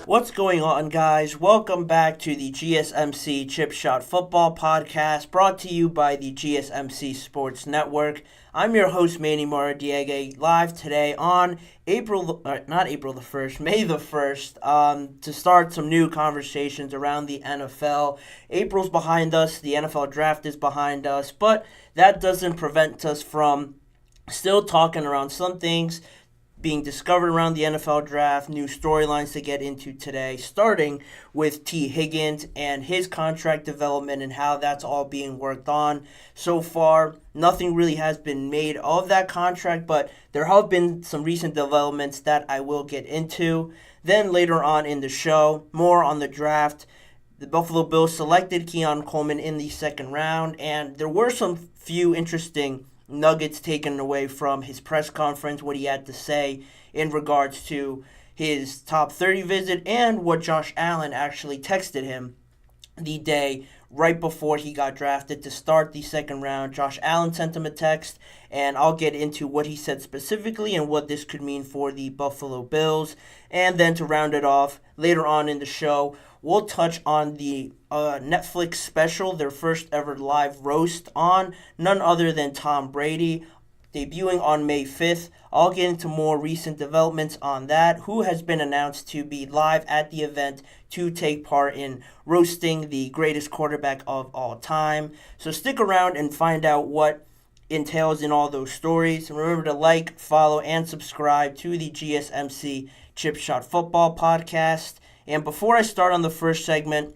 What's going on, guys? Welcome back to the GSMC Chip Shot Football Podcast, brought to you by the GSMC Sports Network. I'm your host, Manny Maradiega, live today on May the 1st, to start some new conversations around the NFL. April's behind us, the NFL draft is behind us, but that doesn't prevent us from still talking around some things being discovered around the NFL draft, new storylines to get into today, starting with T. Higgins and his contract development and how that's all being worked on. So far, nothing really has been made of that contract, but there have been some recent developments that I will get into. Then later on in the show, more on the draft. The Buffalo Bills selected Keon Coleman in the second round, and there were some few interesting nuggets taken away from his press conference, what he had to say in regards to his top 30 visit and what Josh Allen actually texted him the day right before he got drafted to start the second round. Josh Allen sent him a text, and I'll get into what he said specifically and what this could mean for the Buffalo Bills. And then to round it off, later on in the show, we'll touch on the Netflix special, their first ever live roast on none other than Tom Brady, debuting on May 5th. I'll get into more recent developments on that, who has been announced to be live at the event to take part in roasting the greatest quarterback of all time. So stick around and find out what entails in all those stories. And remember to like, follow, and subscribe to the GSMC Chip Shot Football Podcast. And before I start on the first segment,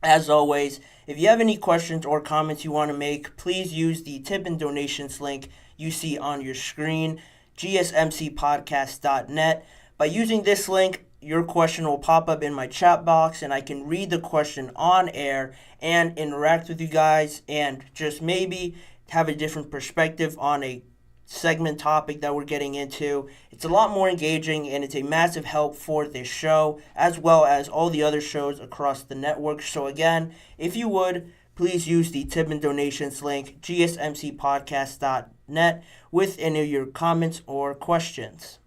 as always, if you have any questions or comments you want to make, please use the tip and donations link you see on your screen, gsmcpodcast.net. By using this link, your question will pop up in my chat box, and I can read the question on air and interact with you guys and just maybe have a different perspective on a segment topic that we're getting into. It's a lot more engaging, and it's a massive help for this show as well as all the other shows across the network. So again, if you would, please use the tip and donations link, gsmcpodcast.net, with any of your comments or questions.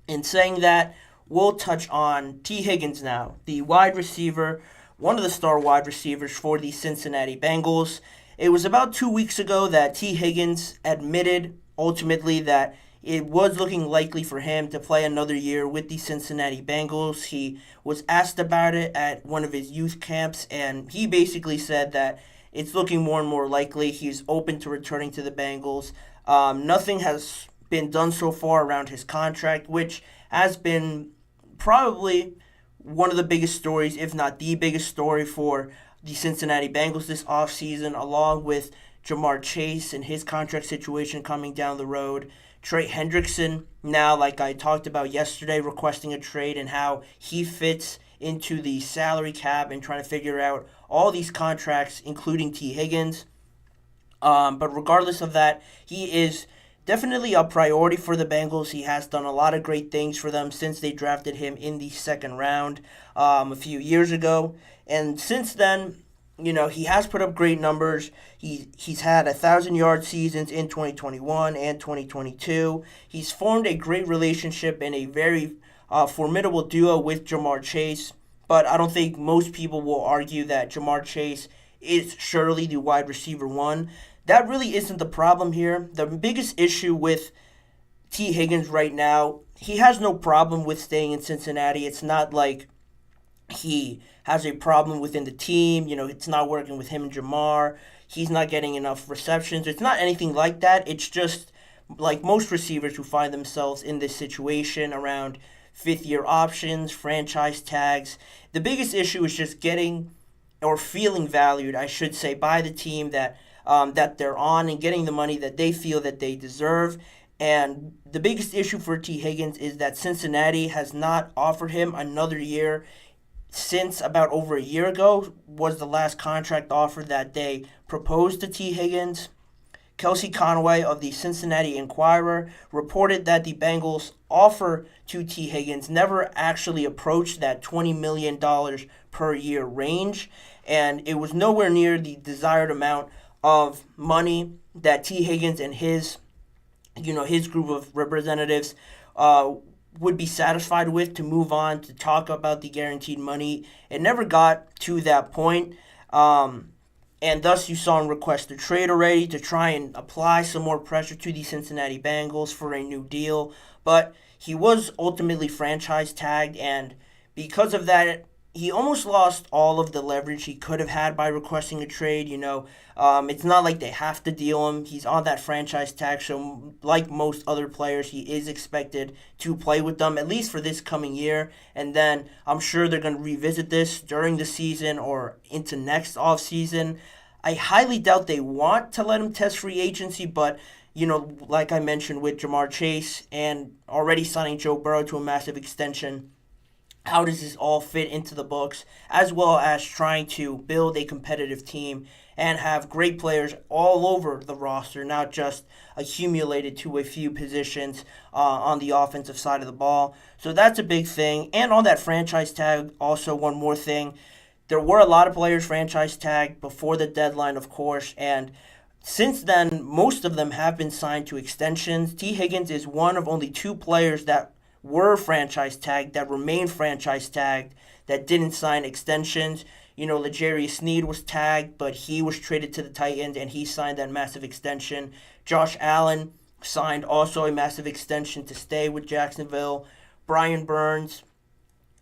In saying that, we'll touch on T. Higgins now, the wide receiver, one of the star wide receivers for the Cincinnati Bengals. It was about 2 weeks ago that T. Higgins admitted ultimately that it was looking likely for him to play another year with the Cincinnati Bengals. He was asked about it at one of his youth camps, and he basically said that it's looking more and more likely he's open to returning to the Bengals. Nothing has been done so far around his contract, which has been probably one of the biggest stories, if not the biggest story for the Cincinnati Bengals this offseason, along with Jamar Chase and his contract situation coming down the road. Trey Hendrickson, now, like I talked about yesterday, requesting a trade and how he fits into the salary cap and trying to figure out all these contracts, including T. Higgins. But regardless of that, he is definitely a priority for the Bengals. He has done a lot of great things for them since they drafted him in the second round a few years ago. And since then, he has put up great numbers. He's had 1,000-yard seasons in 2021 and 2022. He's formed a great relationship and a very formidable duo with Jamar Chase. But I don't think most people will argue that Jamar Chase is surely the wide receiver one. That really isn't the problem here. The biggest issue with T. Higgins right now, he has no problem with staying in Cincinnati. It's not like he has a problem within the team. It's not working with him and Jamar. He's not getting enough receptions. It's not anything like that. It's just like most receivers who find themselves in this situation around fifth-year options, franchise tags. The biggest issue is just getting or feeling valued, I should say, by the team that they're on and getting the money that they feel that they deserve. And the biggest issue for T. Higgins is that Cincinnati has not offered him another year since about over a year ago was the last contract offer that they proposed to T. Higgins. Kelsey Conway of the Cincinnati Enquirer reported that the Bengals' offer to T. Higgins never actually approached that $20 million per year range, and it was nowhere near the desired amount of money that T. Higgins and his group of representatives would be satisfied with to move on to talk about the guaranteed money. It never got to that point. And thus you saw him request a trade already to try and apply some more pressure to the Cincinnati Bengals for a new deal. But he was ultimately franchise tagged, and because of that, he almost lost all of the leverage he could have had by requesting a trade. It's not like they have to deal him. He's on that franchise tag, so like most other players, he is expected to play with them, at least for this coming year. And then I'm sure they're going to revisit this during the season or into next offseason. I highly doubt they want to let him test free agency, but like I mentioned with Jamar Chase and already signing Joe Burrow to a massive extension, how does this all fit into the books, as well as trying to build a competitive team and have great players all over the roster, not just accumulated to a few positions on the offensive side of the ball. So that's a big thing. And on that franchise tag, also one more thing. There were a lot of players franchise tagged before the deadline, of course, and since then, most of them have been signed to extensions. T. Higgins is one of only two players that were franchise tagged, that remain franchise tagged, that didn't sign extensions. L'Jarius Sneed was tagged, but he was traded to the Titans, and he signed that massive extension. Josh Allen signed also a massive extension to stay with Jacksonville. Brian Burns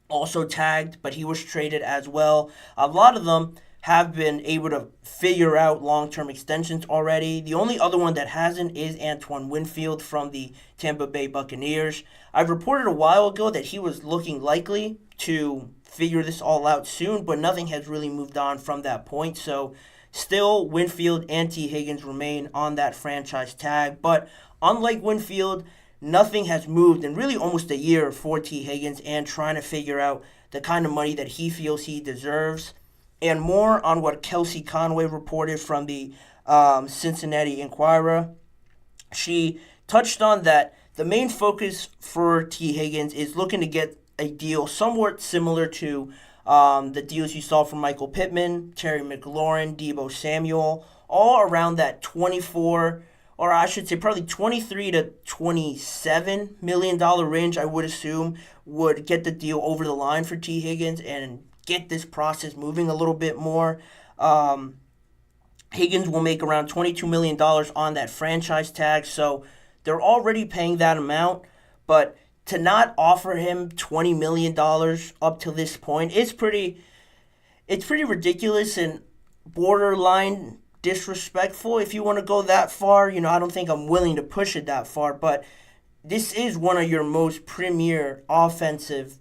also tagged, but he was traded as well. A lot of them have been able to figure out long-term extensions already. The only other one that hasn't is Antoine Winfield from the Tampa Bay Buccaneers. I've reported a while ago that he was looking likely to figure this all out soon, but nothing has really moved on from that point. So still, Winfield and T. Higgins remain on that franchise tag. But unlike Winfield, nothing has moved in really almost a year for T. Higgins and trying to figure out the kind of money that he feels he deserves. And more on what Kelsey Conway reported from the Cincinnati Enquirer. She touched on that the main focus for T. Higgins is looking to get a deal somewhat similar to the deals you saw from Michael Pittman, Terry McLaurin, Deebo Samuel, all around that 24, or I should say probably 23 to $27 million range, I would assume, would get the deal over the line for T. Higgins and get this process moving a little bit more. Higgins will make around $22 million on that franchise tag, so they're already paying that amount, but to not offer him $20 million up to this point, it's pretty ridiculous and borderline disrespectful if you want to go that far. I don't think I'm willing to push it that far, but this is one of your most premier offensive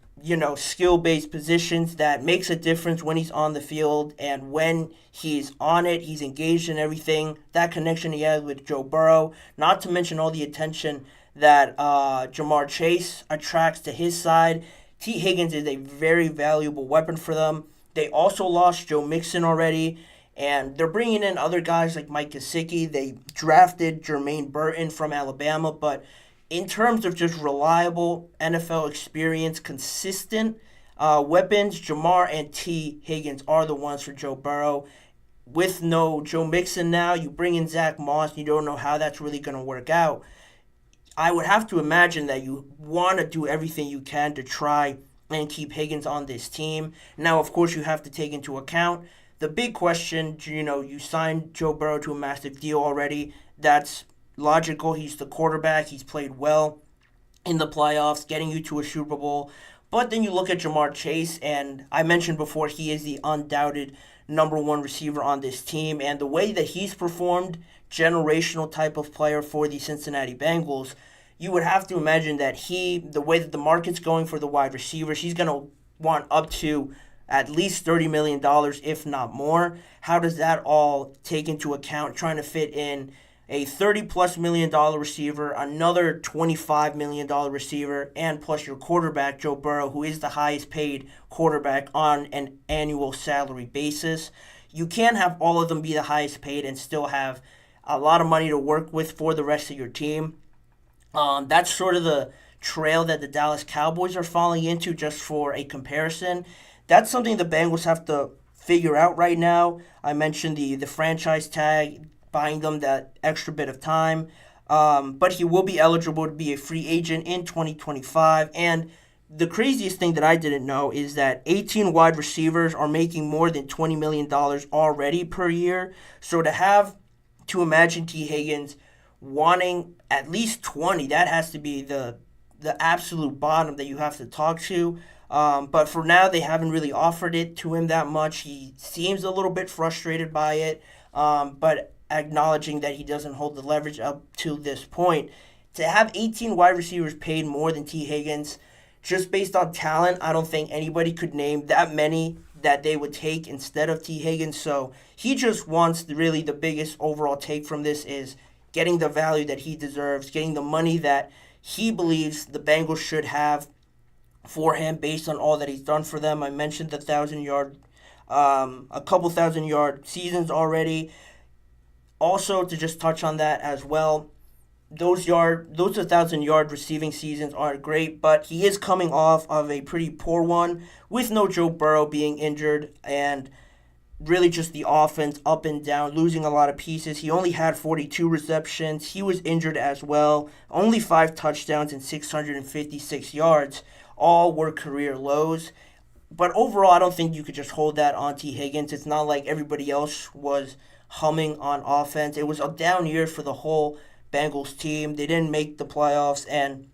skill-based positions that makes a difference when he's on the field, and when he's on it, he's engaged in everything. That connection he has with Joe Burrow, not to mention all the attention that Jamar Chase attracts to his side. T. Higgins is a very valuable weapon for them. They also lost Joe Mixon already, and they're bringing in other guys like Mike Gesicki. They drafted Jermaine Burton from Alabama, but in terms of just reliable NFL experience, consistent weapons, Jamar and T. Higgins are the ones for Joe Burrow. With no Joe Mixon now, you bring in Zach Moss, and you don't know how that's really going to work out. I would have to imagine that you want to do everything you can to try and keep Higgins on this team. Now, of course, you have to take into account the big question. You signed Joe Burrow to a massive deal already. That's logical. He's the quarterback. He's played well in the playoffs, getting you to a Super Bowl. But then you look at Jamar Chase, and I mentioned before he is the undoubted number one receiver on this team, and the way that he's performed, generational type of player for the Cincinnati Bengals, you would have to imagine that the way that the market's going for the wide receivers, he's going to want up to at least $30 million, if not more. How does that all take into account trying to fit in a $30+ million receiver, another $25 million receiver, and plus your quarterback, Joe Burrow, who is the highest paid quarterback on an annual salary basis? You can't have all of them be the highest paid and still have a lot of money to work with for the rest of your team. That's sort of the trail that the Dallas Cowboys are falling into, just for a comparison. That's something the Bengals have to figure out right now. I mentioned the franchise tag, buying them that extra bit of time. But he will be eligible to be a free agent in 2025. And the craziest thing that I didn't know is that 18 wide receivers are making more than $20 million already per year. So to imagine T. Higgins wanting at least 20, that has to be the absolute bottom that you have to talk to. But for now, they haven't really offered it to him that much. He seems a little bit frustrated by it, but acknowledging that he doesn't hold the leverage up to this point. To have 18 wide receivers paid more than T. Higgins, just based on talent, I don't think anybody could name that many that they would take instead of T. Higgins. So he just wants really the biggest overall take from this is getting the value that he deserves, getting the money that he believes the Bengals should have for him based on all that he's done for them. I mentioned the 1,000-yard, a couple 1,000-yard seasons already. Also, to just touch on that as well, those 1,000-yard receiving seasons are great, but he is coming off of a pretty poor one with no Joe Burrow being injured and really just the offense up and down, losing a lot of pieces. He only had 42 receptions. He was injured as well. Only 5 touchdowns and 656 yards. All were career lows. But overall, I don't think you could just hold that on T. Higgins. It's not like everybody else was humming on offense. It was a down year for the whole Bengals team. They didn't make the playoffs, and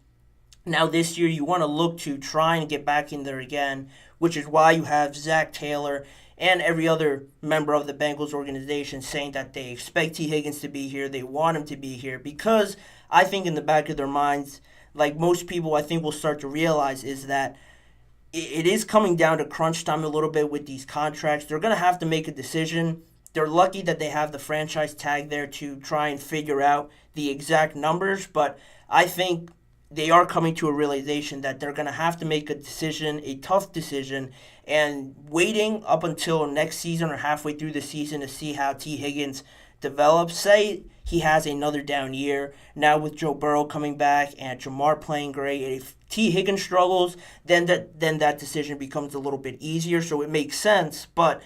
now this year you want to look to try and get back in there again, which is why you have Zach Taylor and every other member of the Bengals organization saying that they expect T. Higgins to be here, they want him to be here, because I think in the back of their minds, like most people I think will start to realize, is that it is coming down to crunch time a little bit with these contracts. They're going to have to make a decision. They're lucky that they have the franchise tag there to try and figure out the exact numbers, but I think they are coming to a realization that they're going to have to make a decision, a tough decision, and waiting up until next season or halfway through the season to see how T. Higgins develops. Say he has another down year. Now with Joe Burrow coming back and Jamar playing great, if T. Higgins struggles, then that decision becomes a little bit easier, so it makes sense, but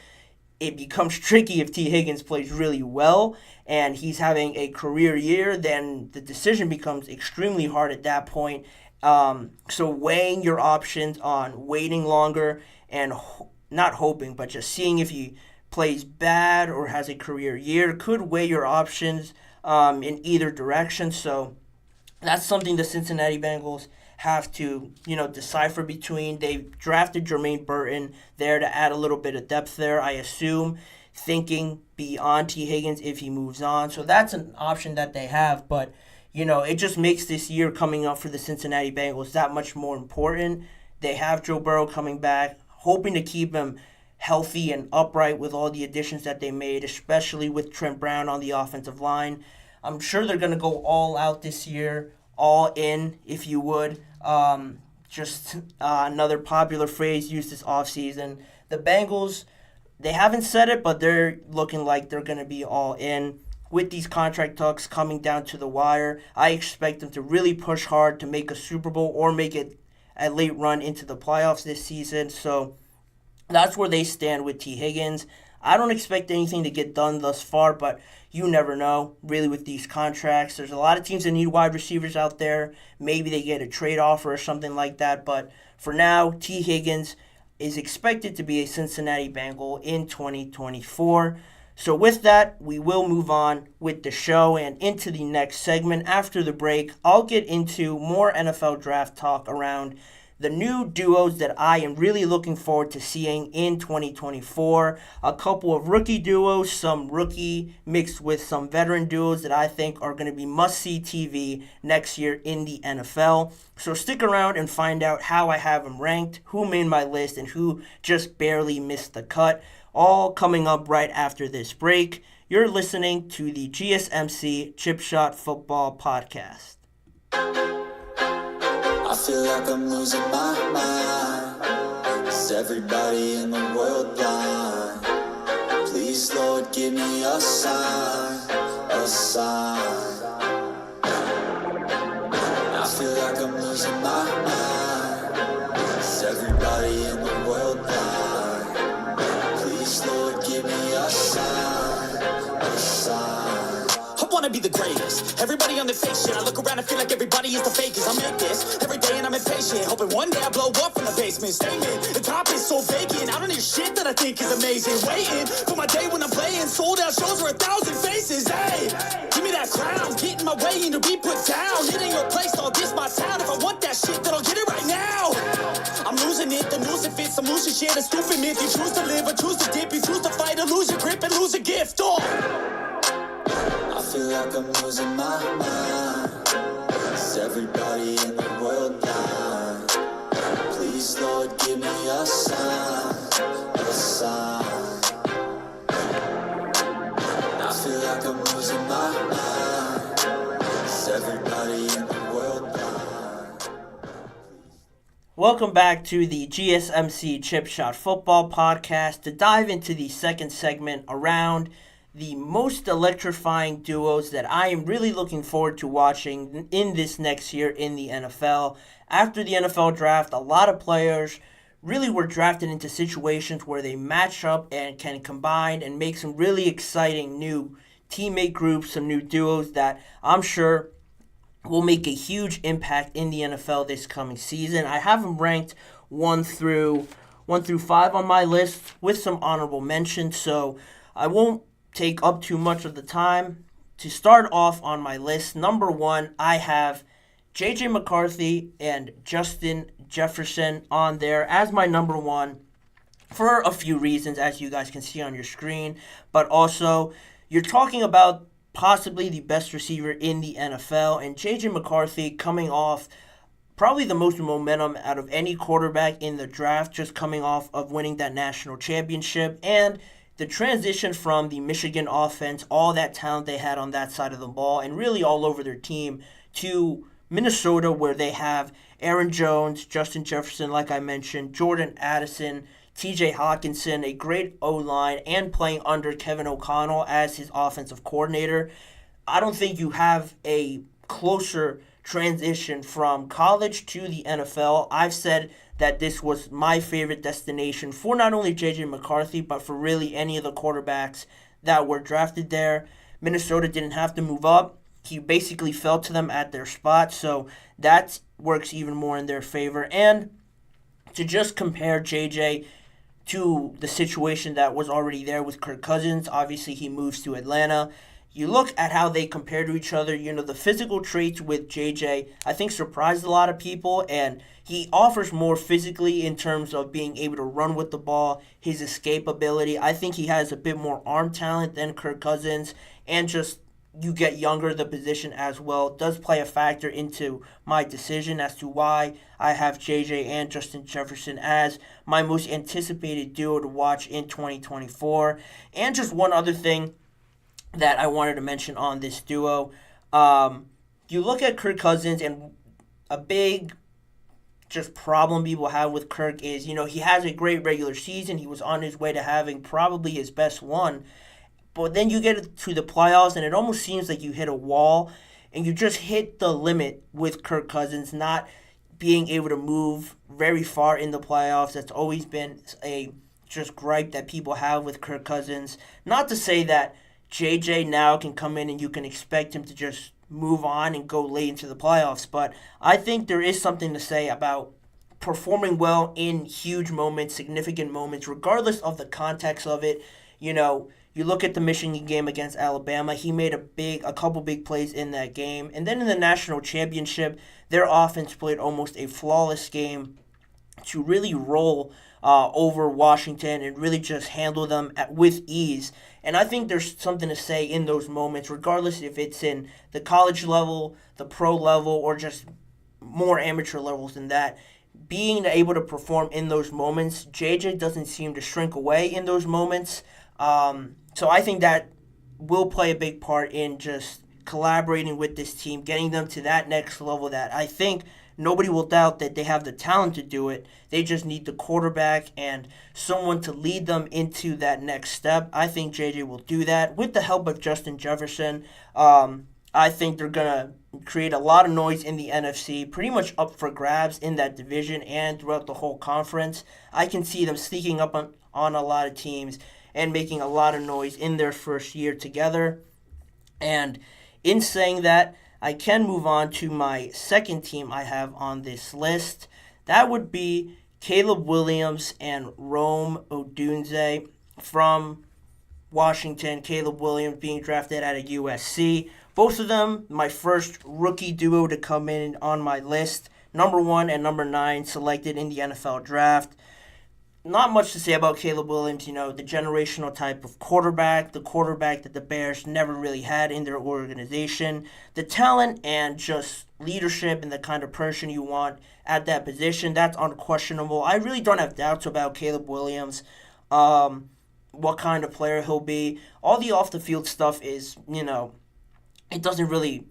it becomes tricky if T. Higgins plays really well and he's having a career year, then the decision becomes extremely hard at that point. So weighing your options on waiting longer and not hoping, but just seeing if he plays bad or has a career year could weigh your options in either direction. So that's something the Cincinnati Bengals have to, decipher between. They drafted Jermaine Burton there to add a little bit of depth there, I assume, thinking beyond T. Higgins if he moves on. So that's an option that they have, but, it just makes this year coming up for the Cincinnati Bengals that much more important. They have Joe Burrow coming back, hoping to keep him healthy and upright with all the additions that they made, especially with Trent Brown on the offensive line. I'm sure they're going to go all out this year, all in, if you would. Another popular phrase used this offseason. The Bengals, they haven't said it, but they're looking like they're going to be all in. With these contract talks coming down to the wire, I expect them to really push hard to make a Super Bowl or make it a late run into the playoffs this season. So that's where they stand with T. Higgins. I don't expect anything to get done thus far, but you never know, really, with these contracts. There's a lot of teams that need wide receivers out there. Maybe they get a trade offer or something like that. But for now, T. Higgins is expected to be a Cincinnati Bengal in 2024. So with that, we will move on with the show and into the next segment. After the break, I'll get into more NFL draft talk around the new duos that I am really looking forward to seeing in 2024. A couple of rookie duos, some rookie mixed with some veteran duos that I think are going to be must-see TV next year in the NFL. So stick around and find out how I have them ranked, who made my list, and who just barely missed the cut. All coming up right after this break. You're listening to the GSMC Chip Shot Football Podcast. I feel like I'm losing my mind. Is everybody in the world blind? Please, Lord, give me a sign, a sign. I feel like I'm losing my mind. Is everybody in the world blind? Please, Lord, give me a sign, a sign. I wanna be the greatest. Everybody on their fake shit. I look around and feel like everybody is the fakest. I make this every day and I'm impatient. Hoping one day I blow up from the basement. Statement, the top is so vacant. I don't hear shit that I think is amazing. Waiting for my day when I'm playing. Sold out shows for 1,000 faces. Hey, give me that crown. Get in my way and to be put down. It ain't your place, all this my town. If I want that shit, then I'll get it right now. I'm losing it, the noose it fits. I'm losing shit, a stupid myth. You choose to live or choose to dip. You choose to fight or lose your grip and lose a gift. Oh, I feel like I'm losing my mind. Is everybody in the world blind? Please, Lord, give me a sign, a sign. I feel like I'm losing my mind. Is everybody in the world blind? Welcome back to the GSMC Chip Shot Football Podcast to dive into the second segment around the most electrifying duos that I am really looking forward to watching in this next year in the NFL. After the NFL draft, a lot of players really were drafted into situations where they match up and can combine and make some really exciting new teammate groups, some new duos that I'm sure will make a huge impact in the NFL this coming season. I have them ranked 1 through 5 on my list with some honorable mentions, so I won't take up too much of the time. To start off on my list, number 1, I have J.J. McCarthy and Justin Jefferson on there as my number 1 for a few reasons, as you guys can see on your screen. But also, you're talking about possibly the best receiver in the NFL, and J.J. McCarthy coming off probably the most momentum out of any quarterback in the draft, just coming off of winning that national championship, and the transition from the Michigan offense, all that talent they had on that side of the ball, and really all over their team, to Minnesota, where they have Aaron Jones, Justin Jefferson, like I mentioned, Jordan Addison, TJ Hawkinson, a great O-line, and playing under Kevin O'Connell as his offensive coordinator. I don't think you have a closer transition from college to the NFL. I've said that this was my favorite destination for not only J.J. McCarthy, but for really any of the quarterbacks that were drafted there. Minnesota didn't have to move up. He basically fell to them at their spot, so that works even more in their favor. And to just compare J.J. to the situation that was already there with Kirk Cousins, obviously he moves to Atlanta. You look at how they compare to each other, the physical traits with JJ, I think surprised a lot of people, and he offers more physically in terms of being able to run with the ball, his escape ability. I think he has a bit more arm talent than Kirk Cousins, and just you get younger, the position as well does play a factor into my decision as to why I have JJ and Justin Jefferson as my most anticipated duo to watch in 2024. And just one other thing that I wanted to mention on this duo. You look at Kirk Cousins, and a big just problem people have with Kirk is, he has a great regular season. He was on his way to having probably his best one. But then you get to the playoffs, and it almost seems like you hit a wall, and you just hit the limit with Kirk Cousins not being able to move very far in the playoffs. That's always been a just gripe that people have with Kirk Cousins. Not to say that JJ now can come in and you can expect him to just move on and go late into the playoffs. But I think there is something to say about performing well in huge moments, significant moments, regardless of the context of it. You look at the Michigan game against Alabama, he made a couple big plays in that game. And then in the national championship, their offense played almost a flawless game to really roll over Washington and really just handle them with ease. And I think there's something to say in those moments, regardless if it's in the college level, the pro level, or just more amateur levels than that. Being able to perform in those moments, JJ doesn't seem to shrink away in those moments. So I think that will play a big part in just collaborating with this team, getting them to that next level that I think nobody will doubt that they have the talent to do it. They just need the quarterback and someone to lead them into that next step. I think JJ will do that with the help of Justin Jefferson. I think they're going to create a lot of noise in the NFC, pretty much up for grabs in that division and throughout the whole conference. I can see them sneaking up on a lot of teams and making a lot of noise in their first year together. And in saying that, I can move on to my second team I have on this list. That would be Caleb Williams and Rome Odunze from Washington. Caleb Williams being drafted out of USC. Both of them, my first rookie duo to come in on my list. Number 1 and number 9 selected in the NFL draft. Not much to say about Caleb Williams, the generational type of quarterback, the quarterback that the Bears never really had in their organization. The talent and just leadership and the kind of person you want at that position, that's unquestionable. I really don't have doubts about Caleb Williams, what kind of player he'll be. All the off-the-field stuff is, it doesn't really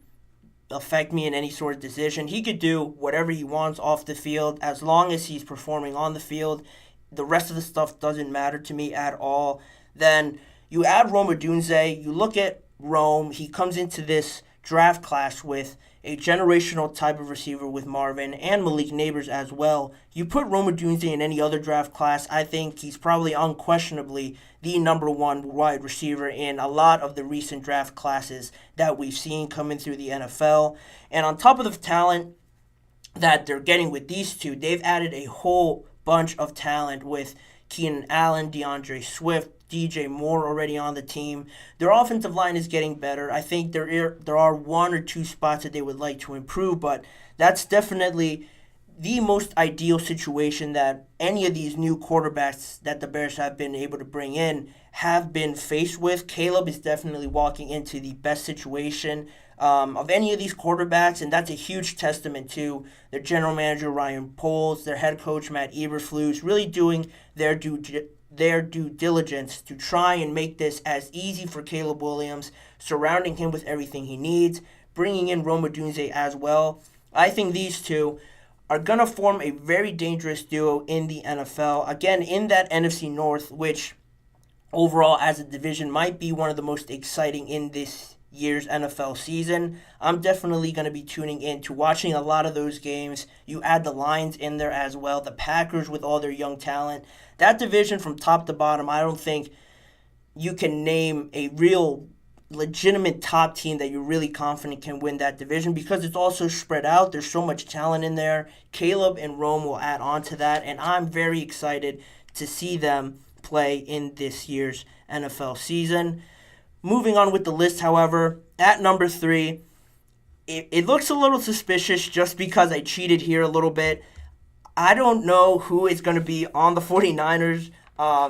affect me in any sort of decision. He could do whatever he wants off the field as long as he's performing on the field. The rest of the stuff doesn't matter to me at all. Then you add Rome Odunze. You look at Rome. He comes into this draft class with a generational type of receiver with Marvin and Malik Neighbors as well. You put Rome Odunze in any other draft class, I think he's probably unquestionably the number 1 wide receiver in a lot of the recent draft classes that we've seen coming through the NFL. And on top of the talent that they're getting with these two, they've added a whole bunch of talent with Keenan Allen, DeAndre Swift, DJ Moore already on the team. Their offensive line is getting better. I think there are 1 or 2 spots that they would like to improve, but that's definitely the most ideal situation that any of these new quarterbacks that the Bears have been able to bring in have been faced with. Caleb is definitely walking into the best situation of any of these quarterbacks, and that's a huge testament to their general manager, Ryan Poles, their head coach, Matt Eberflus, really doing their due diligence to try and make this as easy for Caleb Williams, surrounding him with everything he needs, bringing in Rome Odunze as well. I think these two are going to form a very dangerous duo in the NFL. Again, in that NFC North, which overall as a division might be one of the most exciting in this year's NFL season. I'm definitely going to be tuning in to watching a lot of those games. You add the Lions in there as well, the Packers with all their young talent. That division from top to bottom, I don't think you can name a real legitimate top team that you're really confident can win that division because it's also spread out. There's so much talent in there. Caleb and Rome will add on to that, and I'm very excited to see them play in this year's NFL season. Moving on with the list, however, at number 3, it looks a little suspicious just because I cheated here a little bit. I don't know who is going to be on the 49ers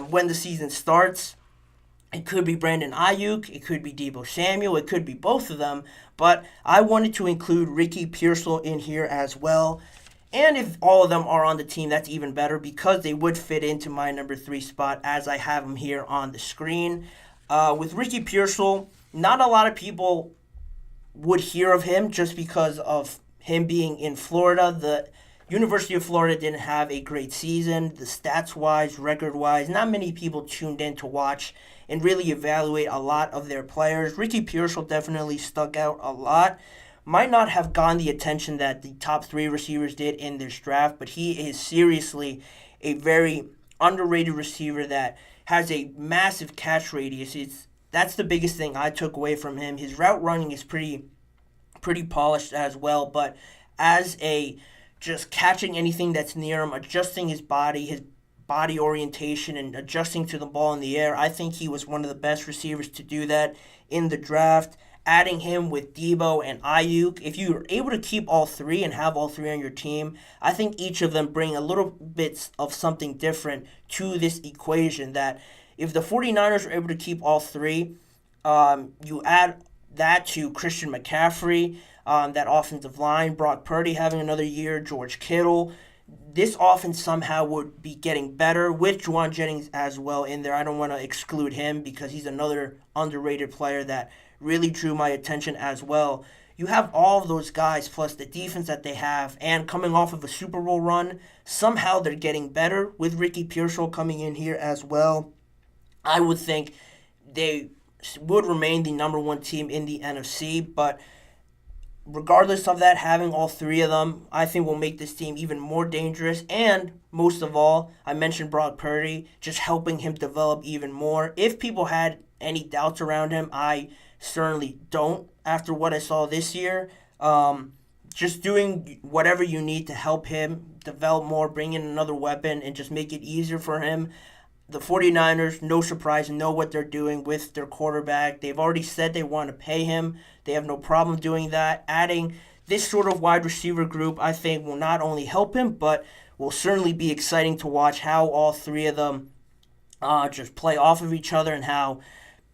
when the season starts. It could be Brandon Ayuk, it could be Deebo Samuel, it could be both of them, but I wanted to include Ricky Pearsall in here as well. And if all of them are on the team, that's even better because they would fit into my number 3 spot as I have them here on the screen. With Ricky Pearsall, not a lot of people would hear of him just because of him being in Florida. The University of Florida didn't have a great season. The stats-wise, record-wise, not many people tuned in to watch and really evaluate a lot of their players. Ricky Pearsall definitely stuck out a lot. Might not have gotten the attention that the top 3 receivers did in this draft, but he is seriously a very underrated receiver that has a massive catch radius. That's the biggest thing I took away from him. His route running is pretty polished as well, but as a just catching anything that's near him, adjusting his body orientation, and adjusting to the ball in the air, I think he was one of the best receivers to do that in the draft. adding him with Debo and Ayuk, if you're able to keep all three and have all three on your team, I think each of them bring a little bit of something different to this equation. That if the 49ers are able to keep all three, you add that to Christian McCaffrey, that offensive line, Brock Purdy having another year, George Kittle. This offense somehow would be getting better with Juwan Jennings as well in there. I don't want to exclude him because he's another underrated player that really drew my attention as well. You have all of those guys plus the defense that they have, and coming off of a Super Bowl run, somehow they're getting better with Ricky Pearsall coming in here as well. I would think they would remain the number one team in the NFC, but regardless of that, having all three of them, I think will make this team even more dangerous. And most of all, I mentioned Brock Purdy, just helping him develop even more. If people had any doubts around him, I certainly don't after what I saw this year. Just doing whatever you need to help him develop more, bring in another weapon, and just make it easier for him. The 49ers, no surprise, know what they're doing with their quarterback. They've already said they want to pay him. They have no problem doing that. Adding this sort of wide receiver group, I think, will not only help him, but will certainly be exciting to watch how all three of them just play off of each other and how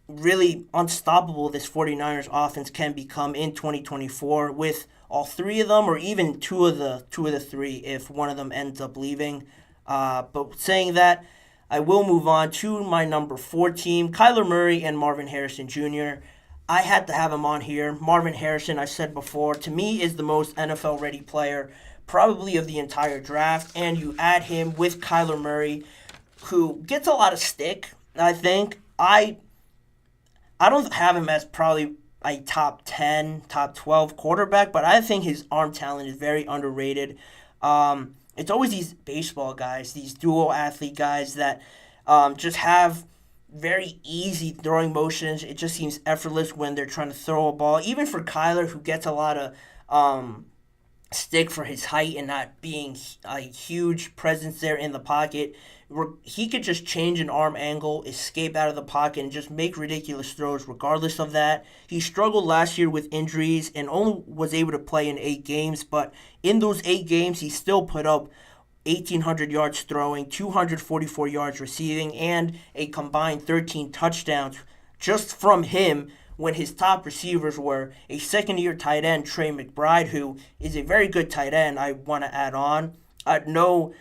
really unstoppable this 49ers offense can become in 2024 with all three of them, or even two of the three if one of them ends up leaving. But saying that, I will move on to my number 4 team, Kyler Murray and Marvin Harrison Jr. I had to have him on here. Marvin Harrison, I said before, to me is the most NFL-ready player probably of the entire draft, and you add him with Kyler Murray, who gets a lot of stick, I think. I don't have him as probably a top 10, top 12 quarterback, but I think his arm talent is very underrated. It's always these baseball guys, these dual athlete guys that just have very easy throwing motions. It just seems effortless when they're trying to throw a ball. Even for Kyler, who gets a lot of stick for his height and not being a huge presence there in the pocket, he could just change an arm angle, escape out of the pocket, and just make ridiculous throws regardless of that. He struggled last year with injuries and only was able to play in 8 games, but in those 8 games, he still put up 1,800 yards throwing, 244 yards receiving, and a combined 13 touchdowns just from him when his top receivers were a second-year tight end, Trey McBride, who is a very good tight end, I want to add on. No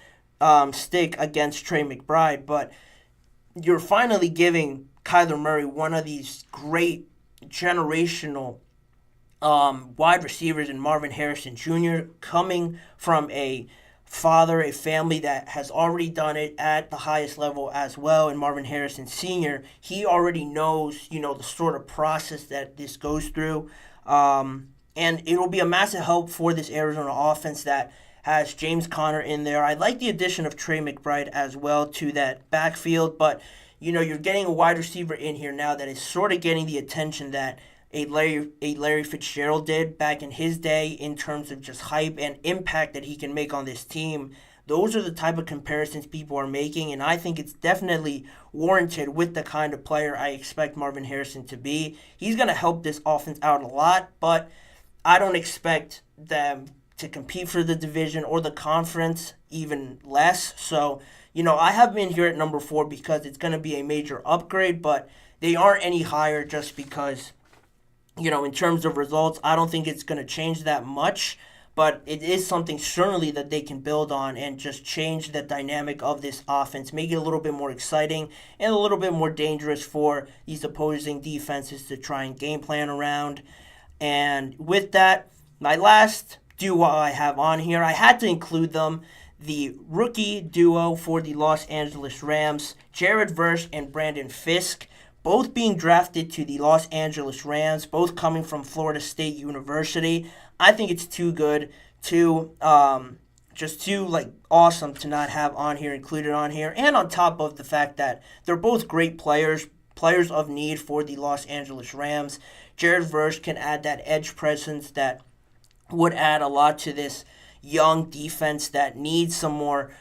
stick against Trey McBride, but you're finally giving Kyler Murray one of these great generational wide receivers in Marvin Harrison Jr., coming from a family that has already done it at the highest level as well. And Marvin Harrison Sr., he already knows, the sort of process that this goes through. And it will be a massive help for this Arizona offense that has James Conner in there. I like the addition of Trey McBride as well to that backfield, but you're getting a wide receiver in here now that is sort of getting the attention that a Larry Fitzgerald did back in his day in terms of just hype and impact that he can make on this team. Those are the type of comparisons people are making, and I think it's definitely warranted with the kind of player I expect Marvin Harrison to be. He's going to help this offense out a lot, but I don't expect them to compete for the division or the conference, even less. So, I have been here at number 4 because it's going to be a major upgrade, but they aren't any higher just because, in terms of results, I don't think it's going to change that much, but it is something certainly that they can build on and just change the dynamic of this offense, make it a little bit more exciting and a little bit more dangerous for these opposing defenses to try and game plan around. And with that, my last duo I have on here, I had to include them, the rookie duo for the Los Angeles Rams, Jared Verse and Brandon Fisk, both being drafted to the Los Angeles Rams, both coming from Florida State University. I think it's too good, too awesome to not have included on here. And on top of the fact that they're both great players of need for the Los Angeles Rams. Jared Verse can add that edge presence that would add a lot to this young defense that needs some more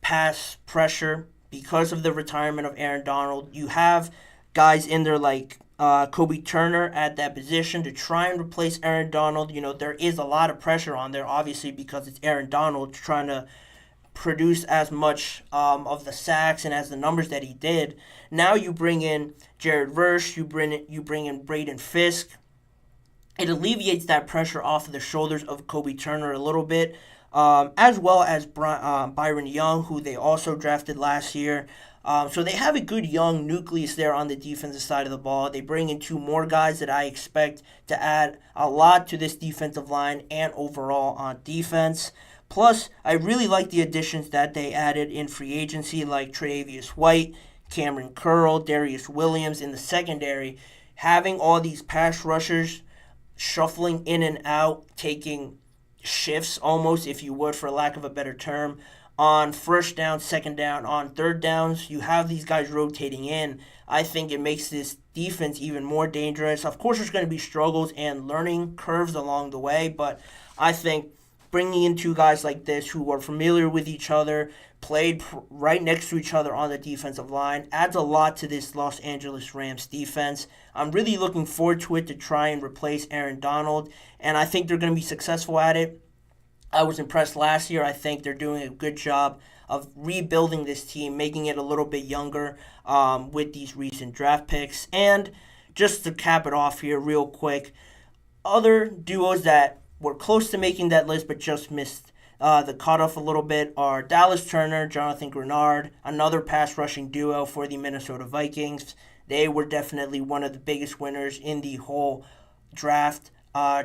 pass pressure because of the retirement of Aaron Donald. You have guys in there like Kobe Turner at that position to try and replace Aaron Donald. There is a lot of pressure on there, obviously, because it's Aaron Donald trying to produce as much of the sacks and as the numbers that he did. Now you bring in Jared Verse, you bring in Braden Fisk. It alleviates that pressure off of the shoulders of Kobe Turner a little bit, as well as Byron Young, who they also drafted last year. So they have a good young nucleus there on the defensive side of the ball. They bring in 2 more guys that I expect to add a lot to this defensive line and overall on defense. Plus, I really like the additions that they added in free agency, like Tre'Davious White, Cameron Curl, Darius Williams in the secondary. Having all these pass rushers shuffling in and out, taking shifts almost, if you would, for lack of a better term, on first down, second down, on third downs. You have these guys rotating in. I think it makes this defense even more dangerous. Of course, there's going to be struggles and learning curves along the way, but I think bringing in 2 guys like this who are familiar with each other, played right next to each other on the defensive line, adds a lot to this Los Angeles Rams defense. I'm really looking forward to it to try and replace Aaron Donald, and I think they're going to be successful at it. I was impressed last year. I think they're doing a good job of rebuilding this team, making it a little bit younger with these recent draft picks. And just to cap it off here real quick, other duos that were close to making that list but just missed the cutoff a little bit are Dallas Turner, Jonathan Grenard, another pass rushing duo for the Minnesota Vikings. They were definitely one of the biggest winners in the whole draft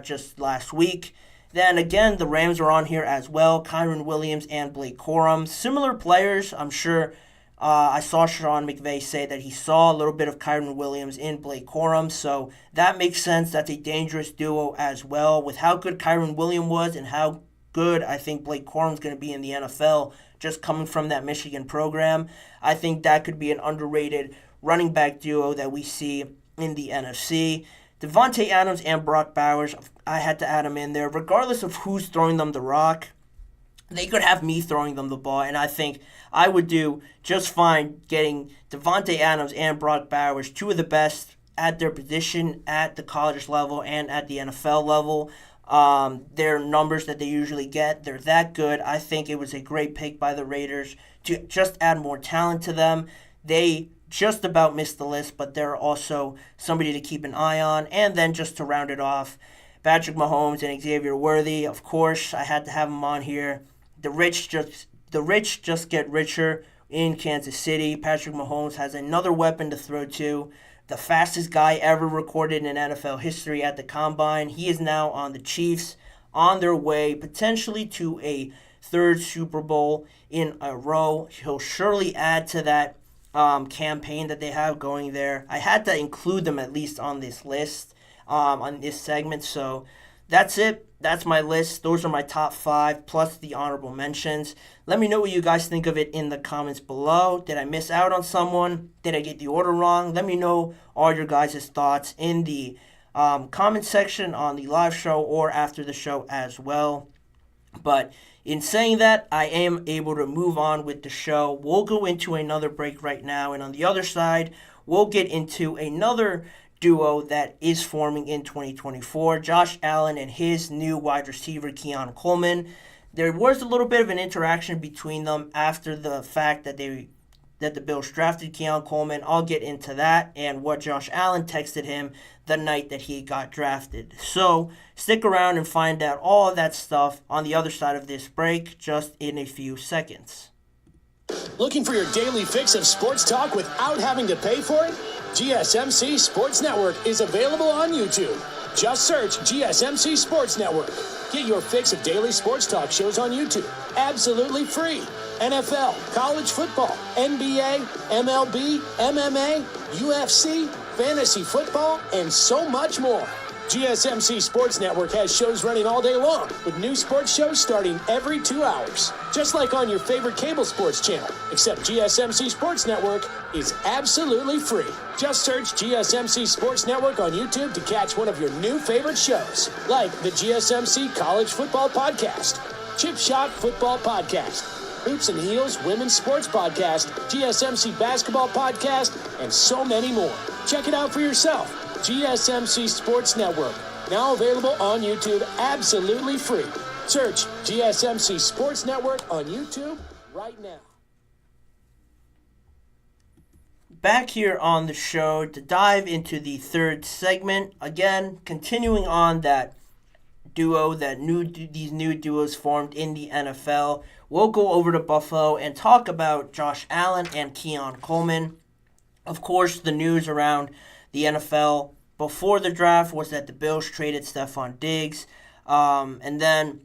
just last week. Then again, the Rams are on here as well, Kyren Williams and Blake Corum. Similar players, I'm sure. I saw Sean McVay say that he saw a little bit of Kyren Williams in Blake Corum, so that makes sense. That's a dangerous duo as well. With how good Kyren Williams was and how good I think Blake Corum's going to be in the NFL, just coming from that Michigan program, I think that could be an underrated running back duo that we see in the NFC. Devontae Adams and Brock Bowers, I had to add them in there. Regardless of who's throwing them the rock, they could have me throwing them the ball, and I think I would do just fine getting Devontae Adams and Brock Bowers, 2 of the best at their position at the college level and at the NFL level. Their numbers that they usually get, they're that good. I think it was a great pick by the Raiders to just add more talent to them. They just about missed the list, but they're also somebody to keep an eye on. And then just to round it off, Patrick Mahomes and Xavier Worthy, of course, I had to have them on here. The rich just get richer in Kansas City. Patrick Mahomes has another weapon to throw to. The fastest guy ever recorded in NFL history at the Combine. He is now on the Chiefs, on their way potentially to a 3rd Super Bowl in a row. He'll surely add to that campaign that they have going there. I had to include them at least on this list, on this segment. So that's it. That's my list. Those are my top 5 plus the honorable mentions. Let me know what you guys think of it in the comments below. Did I miss out on someone? Did I get the order wrong? Let me know all your guys' thoughts in the comment section on the live show or after the show as well. But in saying that, I am able to move on with the show. We'll go into another break right now, and on the other side, we'll get into another duo that is forming in 2024, Josh Allen and his new wide receiver, Keon Coleman. There was a little bit of an interaction between them after the fact that the Bills drafted Keon Coleman. I'll get into that and what Josh Allen texted him the night that he got drafted. So stick around and find out all of that stuff on the other side of this break just in a few seconds. Looking for your daily fix of sports talk without having to pay for it? GSMC Sports Network is available on YouTube. Just search GSMC Sports Network. Get your fix of daily sports talk shows on YouTube. Absolutely free. NFL, college football, NBA, MLB, MMA, UFC, fantasy football, and so much more. GSMC Sports Network has shows running all day long, with new sports shows starting every 2 hours. Just like on your favorite cable sports channel, except GSMC Sports Network is absolutely free. Just search GSMC Sports Network on YouTube to catch one of your new favorite shows, like the GSMC College Football Podcast, Chip Shot Football Podcast, Hoops and Heels Women's Sports Podcast, GSMC Basketball Podcast, and so many more. Check it out for yourself. GSMC Sports Network, now available on YouTube absolutely free. Search GSMC Sports Network on YouTube right now. Back here on the show to dive into the third segment. Again, continuing on that duo, these new duos formed in the NFL. We'll go over to Buffalo and talk about Josh Allen and Keon Coleman. Of course, the news around the NFL before the draft was that the Bills traded Stephon Diggs. And then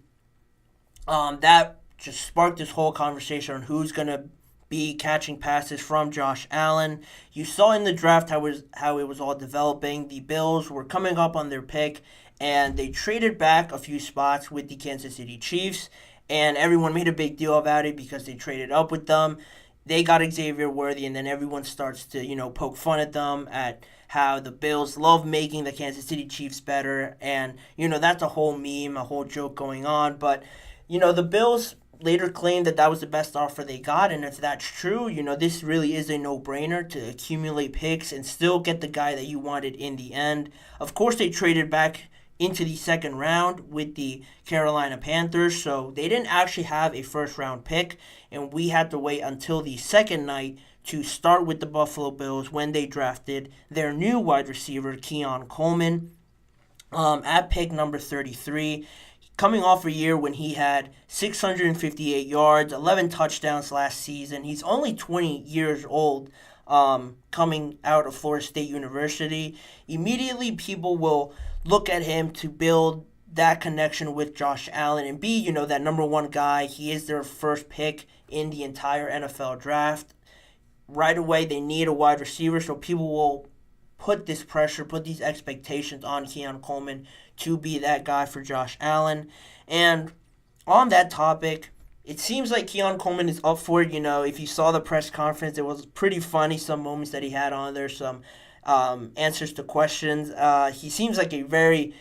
that just sparked this whole conversation on who's going to be catching passes from Josh Allen. You saw in the draft how it was all developing. The Bills were coming up on their pick, and they traded back a few spots with the Kansas City Chiefs, and everyone made a big deal about it because they traded up with them. They got Xavier Worthy, and then everyone starts to, poke fun at them at how the Bills love making the Kansas City Chiefs better, and, that's a whole meme, a whole joke going on, but, the Bills later claimed that was the best offer they got, and if that's true, this really is a no-brainer to accumulate picks and still get the guy that you wanted in the end. Of course, they traded back into the second round with the Carolina Panthers, so they didn't actually have a first-round pick, and we had to wait until the second night to start with the Buffalo Bills when they drafted their new wide receiver, Keon Coleman, at pick number 33. Coming off a year when he had 658 yards, 11 touchdowns last season. He's only 20 years old, coming out of Florida State University. Immediately, people will look at him to build that connection with Josh Allen and be, that number one guy. He is their first pick in the entire NFL draft. Right away, they need a wide receiver, so people will put this pressure, put these expectations on Keon Coleman to be that guy for Josh Allen. And on that topic, it seems like Keon Coleman is up for it. If you saw the press conference, it was pretty funny, some moments that he had on there, some answers to questions. He seems like a very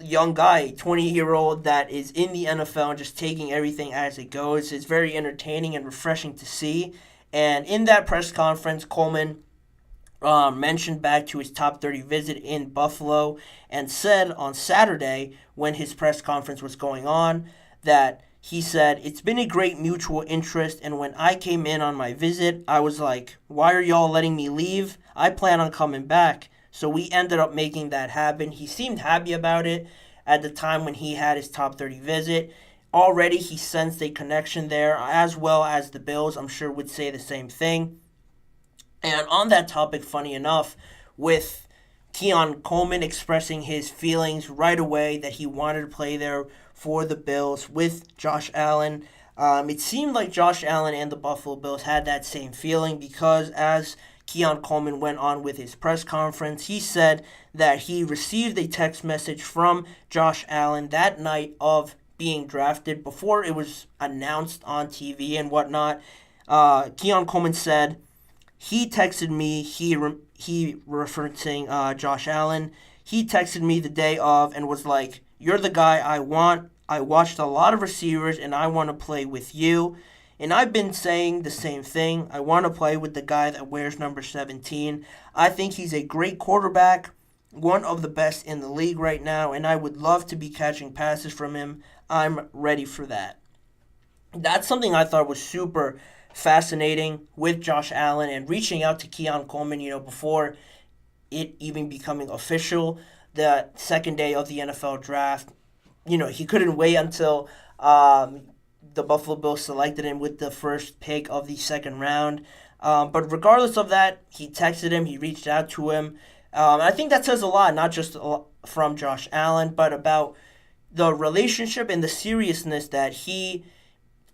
young guy, 20-year-old that is in the NFL and just taking everything as it goes. It's very entertaining and refreshing to see. And in that press conference, Coleman mentioned back to his top 30 visit in Buffalo and said on Saturday when his press conference was going on that he said, "It's been a great mutual interest, and when I came in on my visit, I was like, why are y'all letting me leave? I plan on coming back." So we ended up making that happen. He seemed happy about it at the time when he had his top 30 visit. Already he sensed a connection there, as well as the Bills, I'm sure, would say the same thing. And on that topic, funny enough, with Keon Coleman expressing his feelings right away that he wanted to play there for the Bills with Josh Allen, it seemed like Josh Allen and the Buffalo Bills had that same feeling because as Keon Coleman went on with his press conference, he said that he received a text message from Josh Allen that night of being drafted before it was announced on TV and whatnot. Keon Coleman said, he texted me, he referencing Josh Allen, he texted me the day of and was like, "You're the guy I want. I watched a lot of receivers and I want to play with you." And I've been saying the same thing. I want to play with the guy that wears number 17. I think he's a great quarterback, one of the best in the league right now, and I would love to be catching passes from him. I'm ready for that. That's something I thought was super fascinating with Josh Allen and reaching out to Keon Coleman, before it even becoming official, the second day of the NFL draft. He couldn't wait until the Buffalo Bills selected him with the first pick of the second round. But regardless of that, he texted him, he reached out to him. I think that says a lot, not just from Josh Allen, but about the relationship and the seriousness that he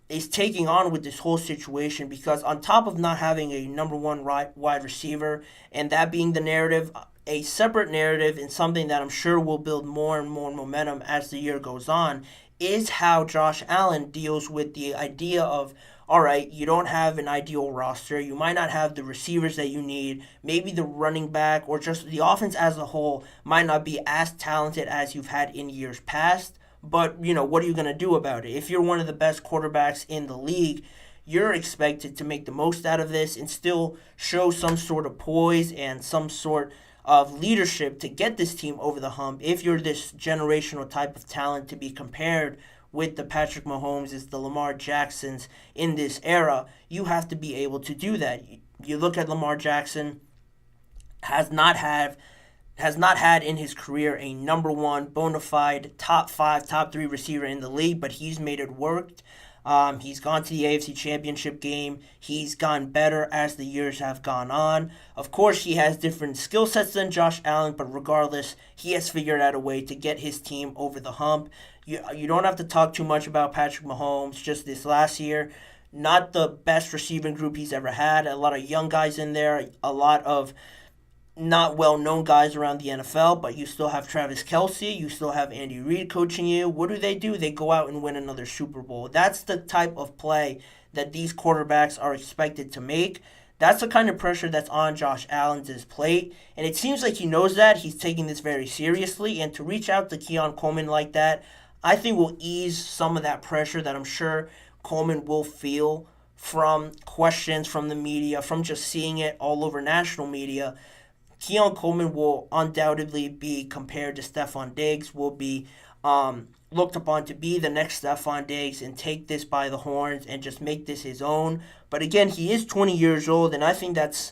is taking on with this whole situation, because on top of not having a number one wide receiver and that being the narrative, a separate narrative and something that I'm sure will build more and more momentum as the year goes on is how Josh Allen deals with the idea of, all right, you don't have an ideal roster. You might not have the receivers that you need. Maybe the running back or just the offense as a whole might not be as talented as you've had in years past. But, what are you going to do about it? If you're one of the best quarterbacks in the league, you're expected to make the most out of this and still show some sort of poise and some sort of leadership to get this team over the hump. If you're this generational type of talent to be compared with the Patrick Mahomes, the Lamar Jacksons in this era, you have to be able to do that. You look at Lamar Jackson, has not had in his career a number one bona fide top 5, top 3 receiver in the league, but he's made it work. He's gone to the AFC Championship game. He's gotten better as the years have gone on. Of course, he has different skill sets than Josh Allen, but regardless, he has figured out a way to get his team over the hump. You don't have to talk too much about Patrick Mahomes. Just this last year, not the best receiving group he's ever had. A lot of young guys in there, a lot of not well-known guys around the NFL, but you still have Travis Kelce, you still have Andy Reid coaching you. What do? They go out and win another Super Bowl. That's the type of play that these quarterbacks are expected to make. That's the kind of pressure that's on Josh Allen's plate, and it seems like he knows that. He's taking this very seriously, and to reach out to Keon Coleman like that, I think will ease some of that pressure that I'm sure Coleman will feel from questions from the media, from just seeing it all over national media. Keon Coleman will undoubtedly be compared to Stephon Diggs, will be looked upon to be the next Stephon Diggs and take this by the horns and just make this his own. But again, he is 20 years old, and I think that's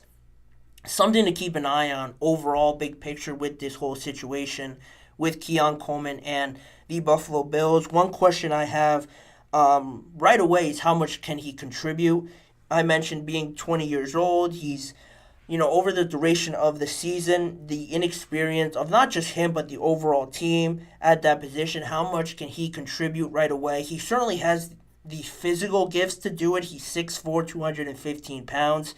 something to keep an eye on overall, big picture with this whole situation with Keon Coleman and the Buffalo Bills. One question I have right away is how much can he contribute? I mentioned being 20 years old. He's over the duration of the season, the inexperience of not just him, but the overall team at that position, how much can he contribute right away? He certainly has the physical gifts to do it. He's 6'4", 215 pounds,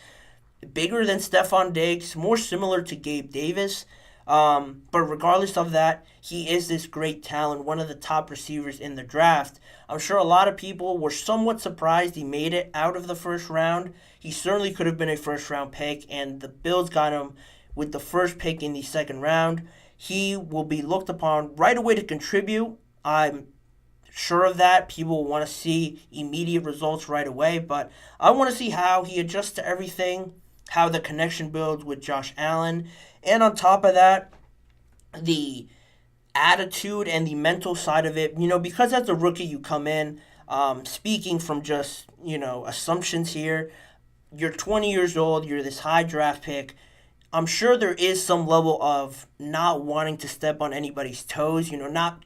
bigger than Stephon Diggs, more similar to Gabe Davis. But regardless of that, he is this great talent, one of the top receivers in the draft. I'm sure a lot of people were somewhat surprised he made it out of the first round. He certainly could have been a first-round pick, and the Bills got him with the first pick in the second round. He will be looked upon right away to contribute. I'm sure of that. People will want to see immediate results right away, but I want to see how he adjusts to everything, how the connection builds with Josh Allen, and on top of that, the attitude and the mental side of it. Because as a rookie you come in, speaking from just, assumptions here, you're 20 years old, you're this high draft pick. I'm sure there is some level of not wanting to step on anybody's toes, not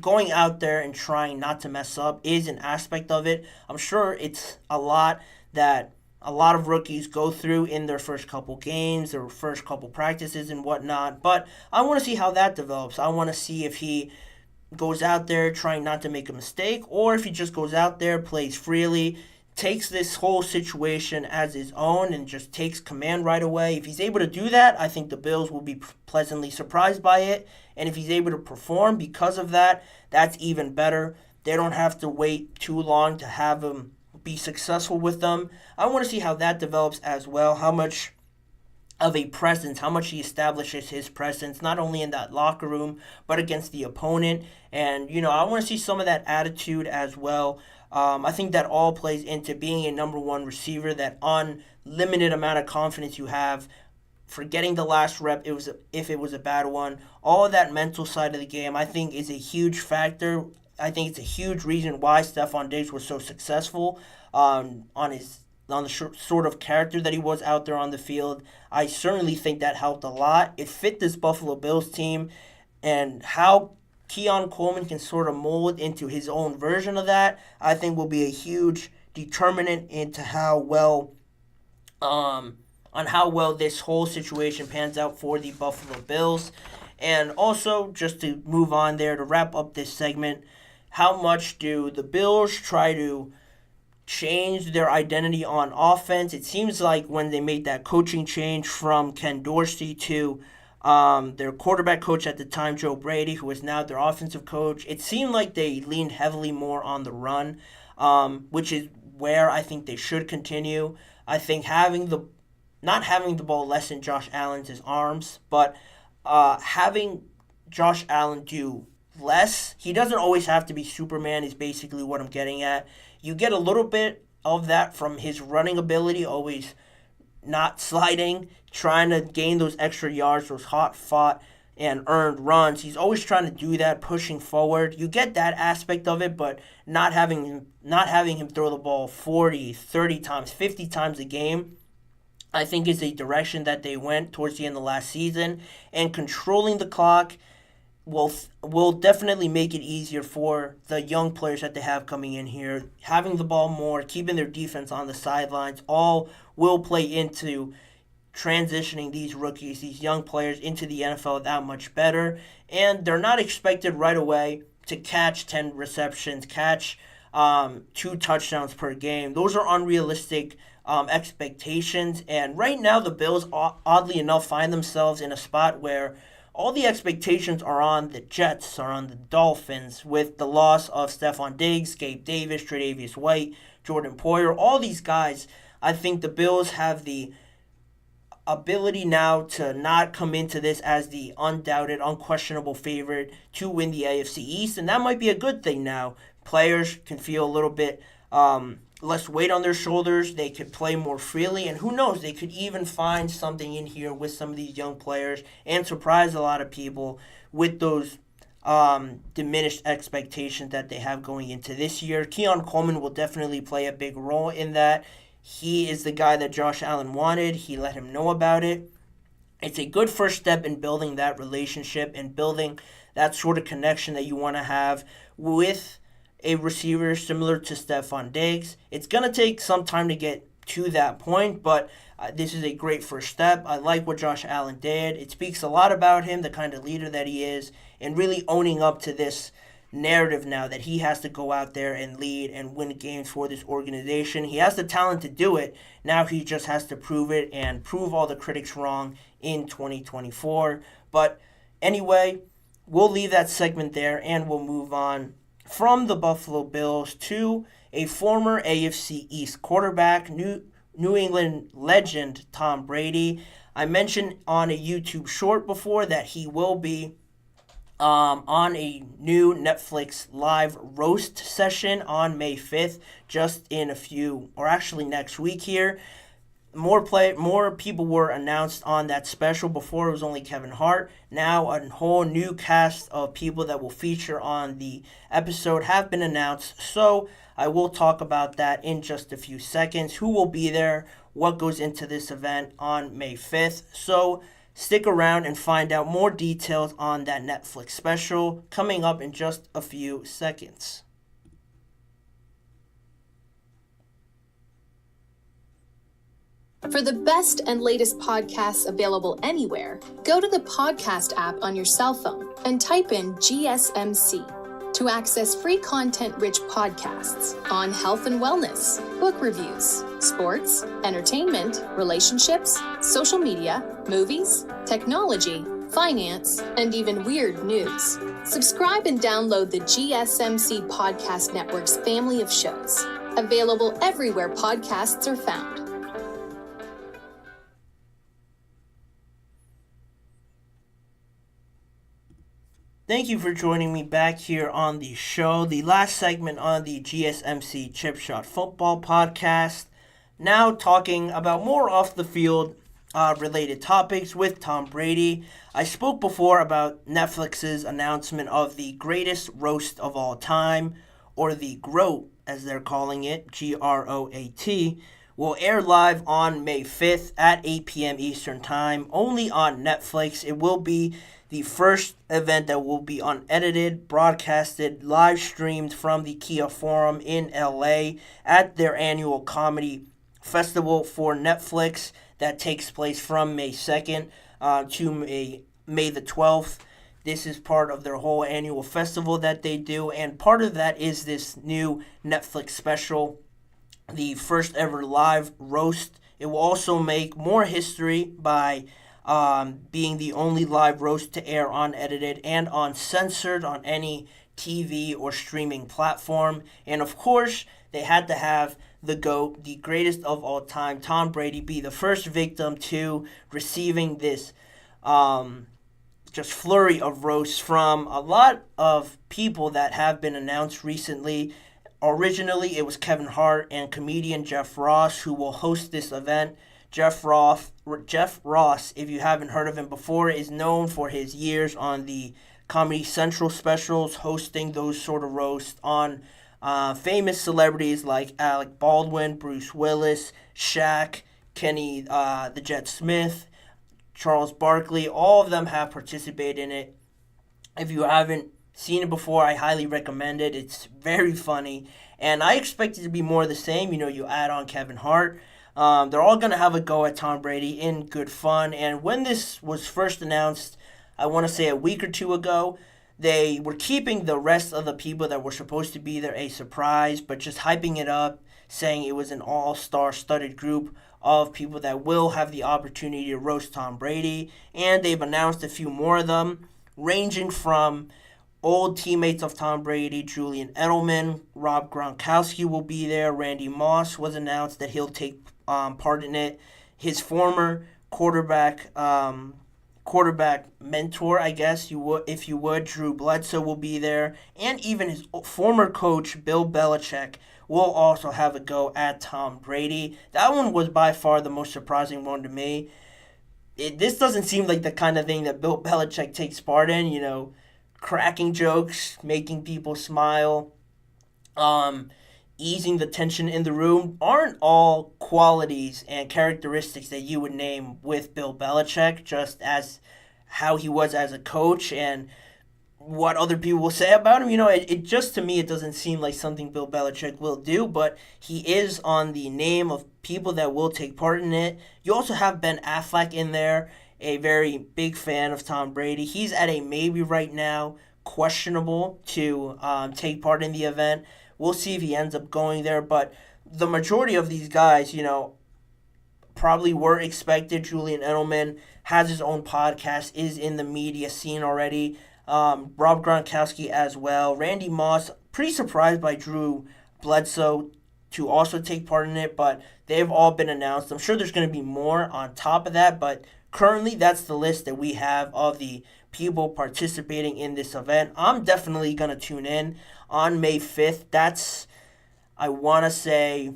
going out there and trying not to mess up is an aspect of it. I'm sure it's a lot that a lot of rookies go through in their first couple games, their first couple practices and whatnot. But I want to see how that develops. I want to see if he goes out there trying not to make a mistake, or if he just goes out there, plays freely, takes this whole situation as his own and just takes command right away. If he's able to do that, I think the Bills will be pleasantly surprised by it. And if he's able to perform because of that, that's even better. They don't have to wait too long to have him be successful with them. I want to see how that develops as well, how much of a presence, how much he establishes his presence, not only in that locker room, but against the opponent. And, I want to see some of that attitude as well. I think that all plays into being a number one receiver, that unlimited amount of confidence you have, forgetting the last rep if it was a bad one. All of that mental side of the game, I think, is a huge factor. I think it's a huge reason why Stephon Diggs was so successful on the sort of character that he was out there on the field. I certainly think that helped a lot. It fit this Buffalo Bills team, and how Keon Coleman can sort of mold into his own version of that, I think will be a huge determinant into how well this whole situation pans out for the Buffalo Bills. And also, just to move on there, to wrap up this segment, how much do the Bills try to change their identity on offense? It seems like when they made that coaching change from Ken Dorsey to their quarterback coach at the time, Joe Brady, who is now their offensive coach, it seemed like they leaned heavily more on the run, which is where I think they should continue. I think not having the ball lessen Josh Allen's arms, but having Josh Allen do less. He doesn't always have to be Superman, is basically what I'm getting at. You get a little bit of that from his running ability, always not sliding, trying to gain those extra yards, those hot-fought and earned runs. He's always trying to do that, pushing forward. You get that aspect of it, but not having him throw the ball 40, 30 times, 50 times a game, I think is a direction that they went towards the end of last season. And controlling the clock will definitely make it easier for the young players that they have coming in here. Having the ball more, keeping their defense on the sidelines, all will play into transitioning these rookies, these young players, into the NFL that much better. And they're not expected right away to catch 10 receptions, catch 2 touchdowns per game. Those are unrealistic expectations. And right now, the Bills, oddly enough, find themselves in a spot where all the expectations are on the Jets, are on the Dolphins, with the loss of Stephon Diggs, Gabe Davis, Tre'Davious White, Jordan Poyer. All these guys, I think the Bills have the ability now to not come into this as the undoubted, unquestionable favorite to win the AFC East, and that might be a good thing now. Players can feel a little bit less weight on their shoulders. They could play more freely, and who knows, they could even find something in here with some of these young players and surprise a lot of people with those diminished expectations that they have going into this year. Keon Coleman will definitely play a big role in that. He is the guy that Josh Allen wanted. He let him know about it. It's a good first step in building that relationship and building that sort of connection that you want to have with a receiver similar to Stephon Diggs. It's going to take some time to get to that point, but this is a great first step. I like what Josh Allen did. It speaks a lot about him, the kind of leader that he is, and really owning up to this narrative now that he has to go out there and lead and win games for this organization. He has the talent to do it. Now he just has to prove it and prove all the critics wrong in 2024. But anyway, we'll leave that segment there and we'll move on from the Buffalo Bills to a former AFC East quarterback, New England legend Tom Brady. I mentioned on a YouTube short before that he will be on a new Netflix live roast session on May 5th, just in a few, or actually next week here. More people were announced on that special. Before, it was only Kevin Hart. Now a whole new cast of people that will feature on the episode have been announced. So I will talk about that in just a few seconds. Who will be there? What goes into this event on May 5th? So stick around and find out more details on that Netflix special coming up in just a few seconds. For the best and latest podcasts available anywhere, go to the podcast app on your cell phone and type in GSMC to access free content-rich podcasts on health and wellness, book reviews, sports, entertainment, relationships, social media, movies, technology, finance, and even weird news. Subscribe and download the GSMC Podcast Network's family of shows, available everywhere podcasts are found. Thank you for joining me back here on the show, the last segment on the GSMC Chip Shot Football Podcast. Now talking about more off the field related topics with Tom Brady. I spoke before about Netflix's announcement of the greatest roast of all time, or the GROAT as they're calling it, GROAT, will air live on May 5th at 8 p.m. Eastern Time, only on Netflix. It will be the first event that will be unedited, broadcasted, live streamed from the Kia Forum in LA at their annual comedy festival for Netflix that takes place from May 2nd to May the 12th. This is part of their whole annual festival that they do, and part of that is this new Netflix special, the first ever live roast. It will also make more history by being the only live roast to air unedited and uncensored on any TV or streaming platform. And of course, they had to have the GOAT, the greatest of all time, Tom Brady, be the first victim to receiving this just flurry of roasts from a lot of people that have been announced recently. Originally, it was Kevin Hart and comedian Jeff Ross who will host this event. Jeff Ross Jeff Ross, if you haven't heard of him before, is known for his years on the Comedy Central specials, hosting those sort of roasts on famous celebrities like Alec Baldwin, Bruce Willis, Shaq, Kenny the Jet Smith, Charles Barkley. All of them have participated in it. If you haven't seen it before, I highly recommend it. It's very funny, and I expect it to be more of the same. You add on Kevin Hart. They're all going to have a go at Tom Brady in good fun. And when this was first announced, I want to say a week or two ago, they were keeping the rest of the people that were supposed to be there a surprise, but just hyping it up, saying it was an all-star studded group of people that will have the opportunity to roast Tom Brady. And they've announced a few more of them, ranging from old teammates of Tom Brady, Julian Edelman, Rob Gronkowski will be there. Randy Moss was announced that he'll take part in it. His former quarterback mentor, I guess if you would, Drew Bledsoe will be there, and even his former coach Bill Belichick will also have a go at Tom Brady. That one was by far the most surprising one to me. This doesn't seem like the kind of thing that Bill Belichick takes part in, cracking jokes, making people smile, easing the tension in the room aren't all qualities and characteristics that you would name with Bill Belichick, just as how he was as a coach and what other people will say about him. It just, to me, it doesn't seem like something Bill Belichick will do, but he is on the name of people that will take part in it. You also have Ben Affleck in there, a very big fan of Tom Brady. He's at a maybe right now, questionable to take part in the event. We'll see if he ends up going there, but the majority of these guys, probably were expected. Julian Edelman has his own podcast, is in the media scene already. Rob Gronkowski as well. Randy Moss, pretty surprised by Drew Bledsoe to also take part in it, but they've all been announced. I'm sure there's going to be more on top of that, but currently that's the list that we have of the people participating in this event. I'm definitely going to tune in on May 5th. That's, I want to say,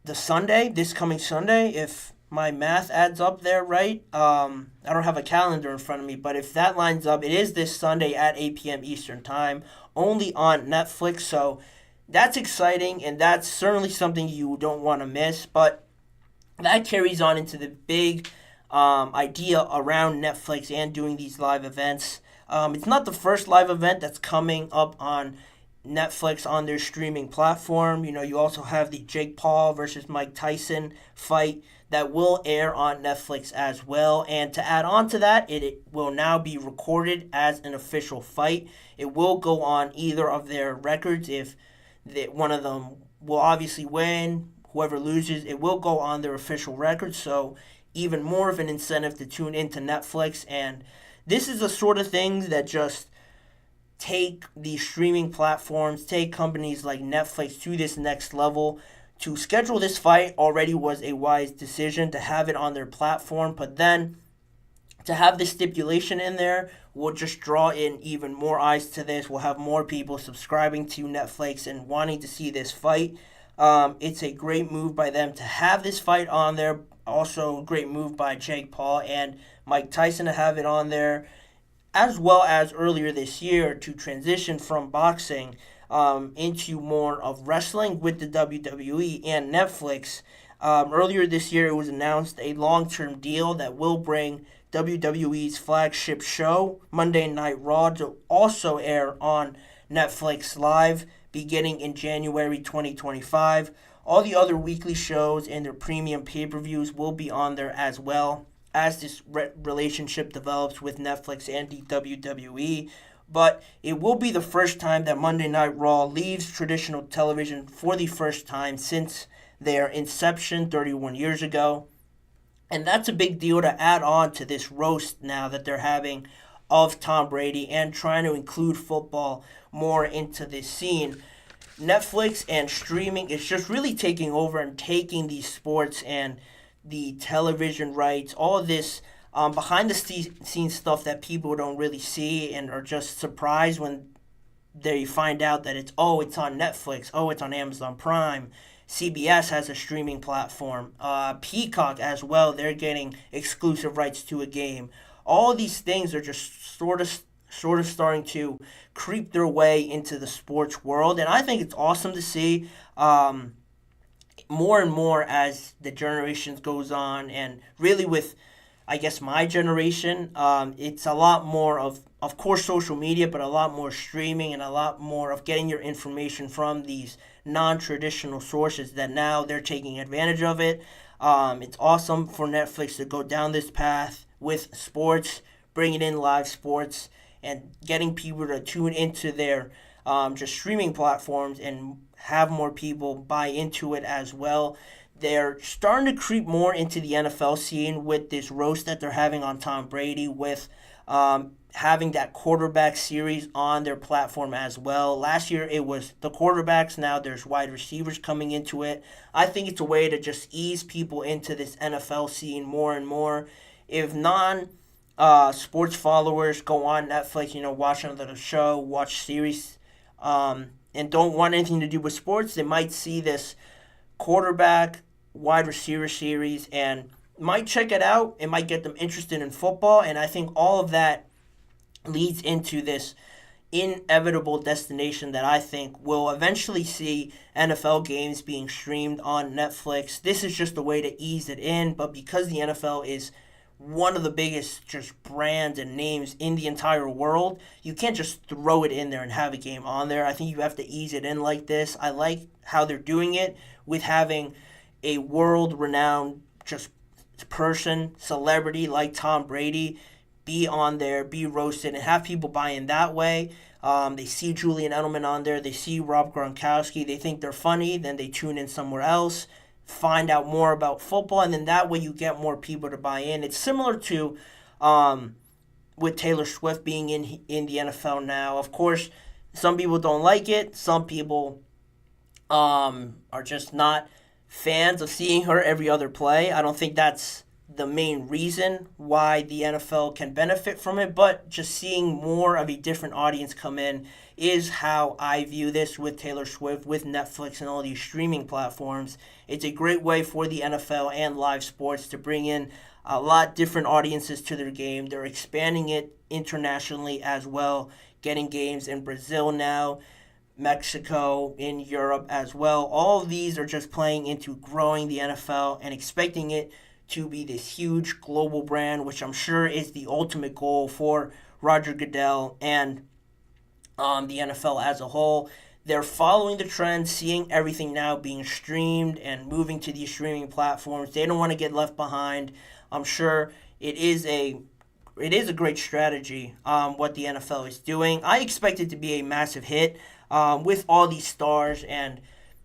this coming Sunday, if my math adds up there right. I don't have a calendar in front of me, but if that lines up, it is this Sunday at 8 p.m. Eastern Time, only on Netflix, so that's exciting, and that's certainly something you don't want to miss, but that carries on into the big idea around Netflix and doing these live events. It's not the first live event that's coming up on Netflix on their streaming platform. You also have the Jake Paul versus Mike Tyson fight that will air on Netflix as well. And to add on to that, it will now be recorded as an official fight. It will go on either of their records. If one of them will obviously win, whoever loses, it will go on their official record. So even more of an incentive to tune into Netflix. And this is the sort of things that just take the streaming platforms, take companies like Netflix to this next level. To schedule this fight already was a wise decision to have it on their platform, but then to have this stipulation in there will just draw in even more eyes to this. We'll have more people subscribing to Netflix and wanting to see this fight. It's a great move by them to have this fight on there. Also a great move by Jake Paul and Mike Tyson to have it on there, as well as earlier this year to transition from boxing into more of wrestling with the WWE and Netflix. Earlier this year, it was announced a long-term deal that will bring WWE's flagship show, Monday Night Raw, to also air on Netflix Live beginning in January 2025. All the other weekly shows and their premium pay-per-views will be on there as well as this relationship develops with Netflix and the WWE. But it will be the first time that Monday Night Raw leaves traditional television for the first time since their inception 31 years ago. And that's a big deal to add on to this roast now that they're having of Tom Brady and trying to include football more into this scene. Netflix and streaming is just really taking over and taking these sports and the television rights, all of this behind the scenes stuff that people don't really see and are just surprised when they find out that it's on Netflix, it's on Amazon Prime, CBS has a streaming platform. Peacock as well, they're getting exclusive rights to a game. All of these things are just sort of starting to creep their way into the sports world, and I think it's awesome to see more and more as the generations goes on, and really with, I guess, my generation, it's a lot more of course, social media, but a lot more streaming and a lot more of getting your information from these non-traditional sources that now they're taking advantage of it. It's awesome for Netflix to go down this path with sports, bringing in live sports, and getting people to tune into their just streaming platforms and have more people buy into it as well. They're starting to creep more into the NFL scene with this roast that they're having on Tom Brady, with having that quarterback series on their platform as well. Last year it was the quarterbacks, now there's wide receivers coming into it. I think it's a way to just ease people into this NFL scene more and more. If sports followers go on Netflix, watch another show, watch series, and don't want anything to do with sports, they might see this quarterback wide receiver series and might check it out. It might get them interested in football, and I think all of that leads into this inevitable destination that I think will eventually see NFL games being streamed on Netflix. This is just a way to ease it in, but because the NFL is one of the biggest just brands and names in the entire world, you can't just throw it in there and have a game on there. I think you have to ease it in like this. I like how they're doing it with having a world-renowned just celebrity like Tom Brady be on there, be roasted, and have people buy in that way. They see Julian Edelman on there, they see Rob Gronkowski, they think they're funny, then they tune in somewhere else, find out more about football, and then that way you get more people to buy in. It's similar to with Taylor Swift being in the NFL now. Of course, some people don't like it. Some people are just not fans of seeing her every other play. I don't think that's the main reason why the NFL can benefit from it, but just seeing more of a different audience come in is how I view this with Taylor Swift, with Netflix and all these streaming platforms. It's a great way for the NFL and live sports to bring in a lot different audiences to their game. They're expanding it internationally as well, getting games in Brazil now, Mexico, in Europe as well. All of these are just playing into growing the NFL and expecting it to be this huge global brand, which I'm sure is the ultimate goal for Roger Goodell and the NFL as a whole. They're following the trend, seeing everything now being streamed and moving to these streaming platforms. They don't want to get left behind. I'm sure it is a great strategy what the NFL is doing. I expect it to be a massive hit with all these stars, and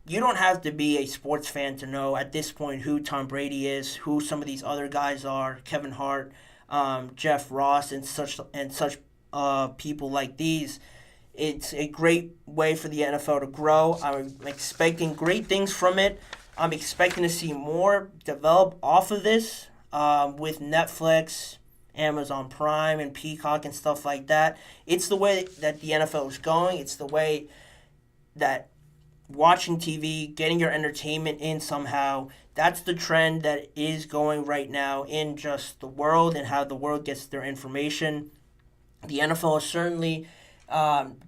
you don't have to be a sports fan to know at this point who Tom Brady is, who some of these other guys are, Kevin Hart, Jeff Ross, and such people like these. It's a great way for the NFL to grow. I'm expecting great things from it. I'm expecting to see more develop off of this with Netflix, Amazon Prime, and Peacock and stuff like that. It's the way that the NFL is going. It's the way that watching TV, getting your entertainment in somehow, that's the trend that is going right now in just the world and how the world gets their information. The NFL certainly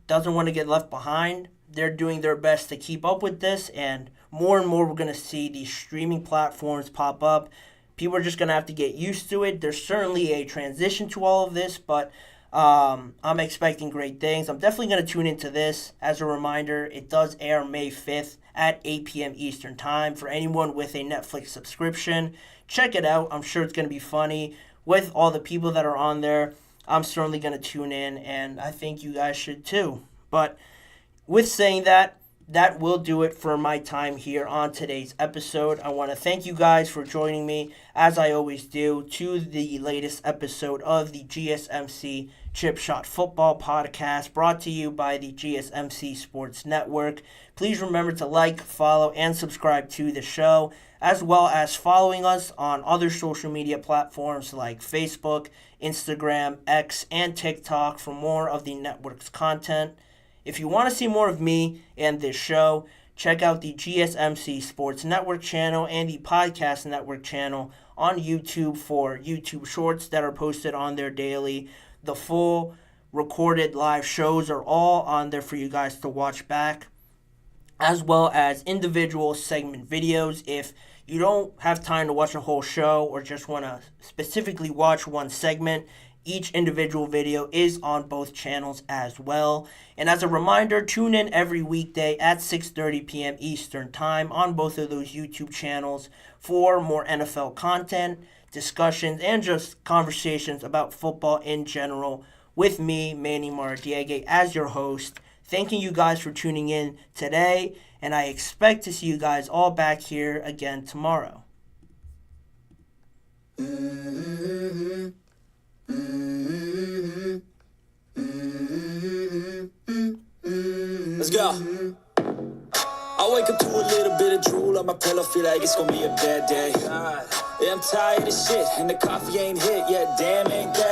doesn't want to get left behind. They're doing their best to keep up with this, and more we're going to see these streaming platforms pop up. People are just going to have to get used to it. There's certainly a transition to all of this, but I'm expecting great things. I'm definitely going to tune into this. As a reminder, it does air May 5th at 8 p.m. Eastern Time. For anyone with a Netflix subscription, check it out. I'm sure it's going to be funny. With all the people that are on there, I'm certainly going to tune in, and I think you guys should too. But with saying that, that will do it for my time here on today's episode. I want to thank you guys for joining me, as I always do, to the latest episode of the GSMC Chip Shot Football Podcast, brought to you by the GSMC Sports Network. Please remember to like, follow, and subscribe to the show, as well as following us on other social media platforms like Facebook, Instagram, X, and TikTok for more of the network's content. If you want to see more of me and this show, check out the GSMC Sports Network channel and the Podcast Network channel on YouTube for YouTube Shorts that are posted on there daily. The full recorded live shows are all on there for you guys to watch back, as well as individual segment videos. If you don't have time to watch a whole show or just want to specifically watch one segment, each individual video is on both channels as well. And as a reminder, tune in every weekday at 6:30 p.m. Eastern Time on both of those YouTube channels for more NFL content, discussions, and just conversations about football in general with me, Manny Maradiaga, as your host. Thanking you guys for tuning in today, and I expect to see you guys all back here again tomorrow. Let's go. I wake up to a little bit of drool on my pillow, feel like it's gonna be a bad day. Yeah, I'm tired of shit, and the coffee ain't hit yet, damn, ain't that